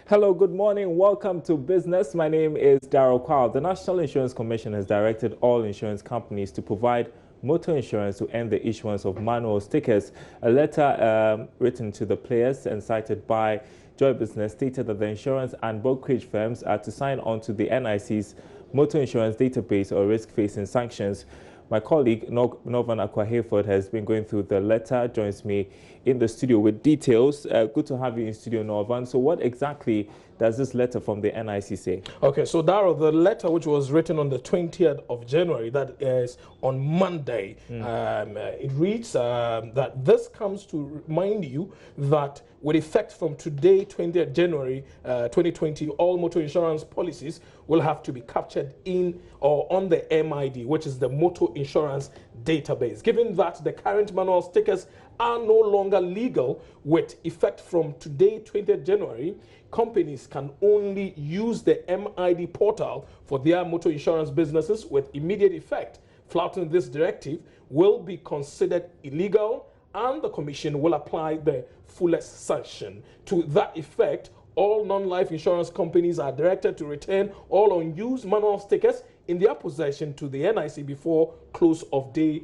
Hello, good morning. Welcome to Business. My name is Darryl Kwao. The National Insurance Commission has directed all insurance companies to provide motor insurance to end the issuance of manual stickers. A letter written to the players and cited by Joy Business stated that the insurance and brokerage firms are to sign on to the NIC's motor insurance database or risk-facing sanctions. My colleague, Norvan Akwa-Hayford, has been going through the letter, joins me in the studio with details. Good to have you in studio, Norvan. So what exactly does this letter from the NIC say? Okay, so Darryl, the letter which was written on the 20th of January, that is on Monday, it reads that this comes to remind you that with effect from today, 20th January 2020, all motor insurance policies will have to be captured in or on the MID, which is the Motor Insurance Database. Given that the current manual stickers are no longer legal, with effect from today, 20th January, companies can only use the MID portal for their motor insurance businesses with immediate effect. Flouting this directive will be considered illegal, and the Commission will apply the fullest sanction. To that effect, all non-life insurance companies are directed to return all unused manual stickers in their possession to the NIC before close of day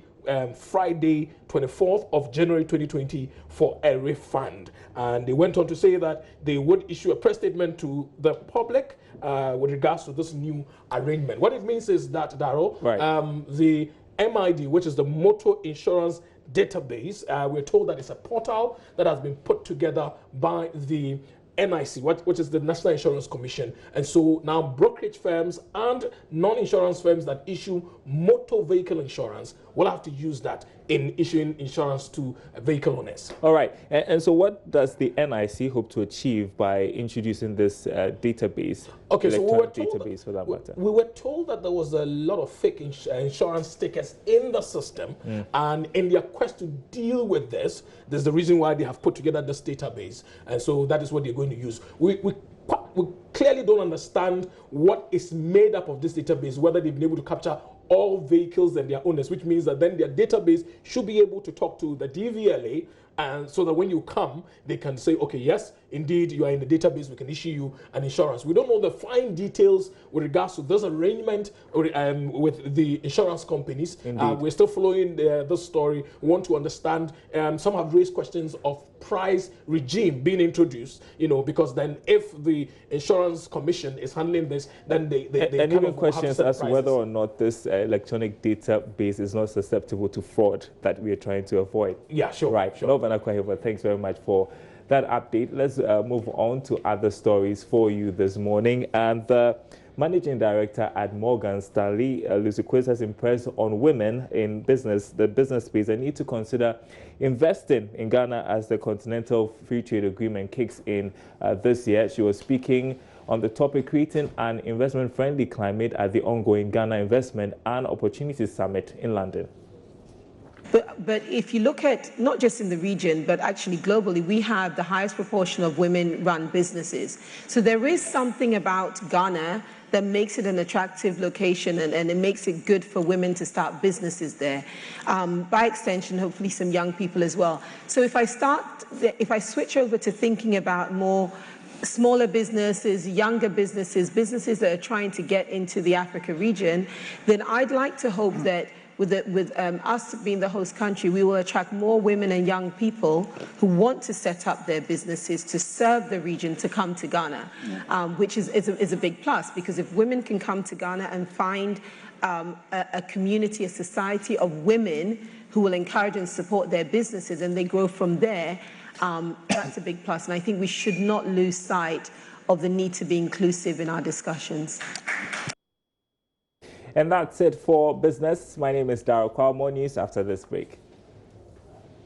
Friday, 24th of January 2020 for a refund. And they went on to say that they would issue a press statement to the public with regards to this new arrangement. What it means is that, Darryl, the MID, which is the Motor Insurance Database, we're told that it's a portal that has been put together by the NIC, which is the National Insurance Commission. And so now brokerage firms and non-insurance firms that issue motor vehicle insurance will have to use that in issuing insurance to vehicle owners. All right. And so what does the NIC hope to achieve by introducing this database? Okay, so we were told that there was a lot of fake insurance stickers in the system, and in their quest to deal with this, there's the reason why they have put together this database, and so that is what they're going to use. We clearly don't understand what is made up of this database, whether they've been able to capture all vehicles and their owners, which means that then their database should be able to talk to the DVLA, and so that when you come, they can say, okay, yes, indeed, you are in the database, we can issue you an insurance. We don't know the fine details with regards to this arrangement with the insurance companies. We're still following this story. We want to understand, some have raised questions of price regime being introduced, you know, because then if the insurance commission is handling this, then they and even questions as to whether or not this electronic database is not susceptible to fraud that we are trying to avoid. Yeah, sure. Right. Sure. Norvan Akwa-Hayford, thanks very much for that update. Let's move on to other stories for you this morning. And the Managing Director at Morgan Stanley, Lucy Quiz, has impressed on women in business, the business space, and need to consider investing in Ghana as the Continental Free Trade Agreement kicks in this year. She was speaking on the topic creating an investment-friendly climate at the ongoing Ghana Investment and Opportunity Summit in London. But if you look at, not just in the region, but actually globally, we have the highest proportion of women-run businesses. So there is something about Ghana that makes it an attractive location, and it makes it good for women to start businesses there. By extension, hopefully some young people as well. So if I switch over to thinking about more smaller businesses, younger businesses, businesses that are trying to get into the Africa region, then I'd like to hope that with us being the host country, we will attract more women and young people who want to set up their businesses to serve the region to come to Ghana, which is a big plus, because if women can come to Ghana and find a community, a society of women who will encourage and support their businesses and they grow from there, that's a big plus. And I think we should not lose sight of the need to be inclusive in our discussions. And that's it for business. My name is Darryl Kwao. More news after this break.